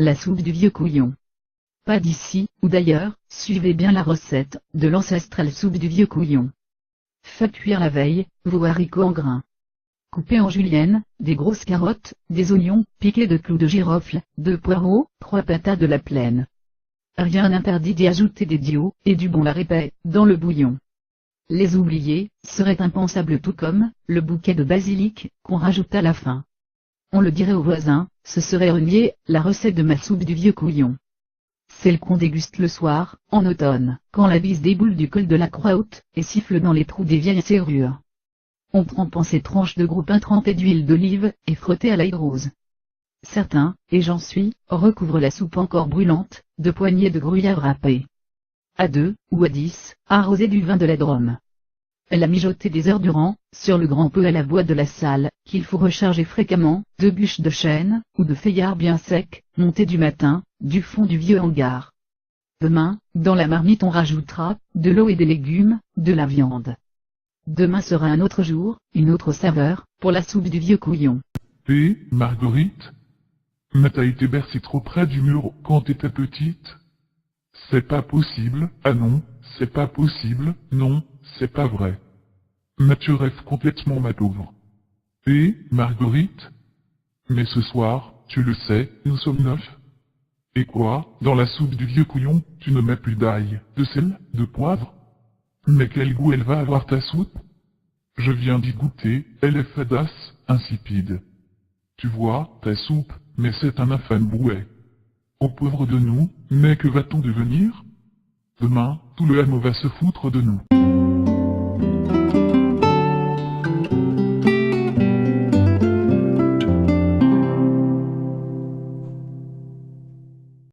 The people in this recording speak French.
la soupe du vieux couillon. Pas d'ici, ou d'ailleurs, suivez bien la recette de l'ancestrale soupe du vieux couillon. Faites cuire la veille, vos haricots en grains. Coupez en julienne, des grosses carottes, des oignons, piqués de clous de girofle, 2 poireaux, 3 patates de la plaine. Rien n'interdit d'y ajouter des diaux, et du bon lard épais, dans le bouillon. Les oublier, serait impensable tout comme, le bouquet de basilic, qu'on rajoute à la fin. On le dirait aux voisins, ce serait renier, la recette de ma soupe du vieux couillon. Celle qu'on déguste le soir, en automne, quand la bise déboule du col de la croix haute, et siffle dans les trous des vieilles serrures. On prend ces tranches de gros pain trempé d'huile d'olive, et frotté à l'ail rose. Certains, et j'en suis, recouvrent la soupe encore brûlante, de poignées de gruyère râpée. À 2, ou à 10, arrosée du vin de la Drôme. Elle a mijoté des heures durant, sur le grand pot à la bois de la salle, qu'il faut recharger fréquemment, de bûches de chêne, ou de feuillards bien secs, montées du matin, du fond du vieux hangar. Demain, dans la marmite on rajoutera, de l'eau et des légumes, de la viande. Demain sera un autre jour, une autre saveur, pour la soupe du vieux couillon. Et, Marguerite? Mais t'as été bercée trop près du mur quand t'étais petite? C'est pas possible, ah non, c'est pas possible, non, c'est pas vrai. Mais tu rêves complètement, ma pauvre. Et, Marguerite? Mais ce soir, tu le sais, nous sommes 9. Et quoi, dans la soupe du vieux couillon, tu ne mets plus d'ail, de sel, de poivre? Mais quel goût elle va avoir ta soupe? Je viens d'y goûter, elle est fadasse, insipide. Tu vois, ta soupe, mais c'est un infâme bouet. Ô pauvre de nous, mais que va-t-on devenir? Demain, tout le hameau va se foutre de nous.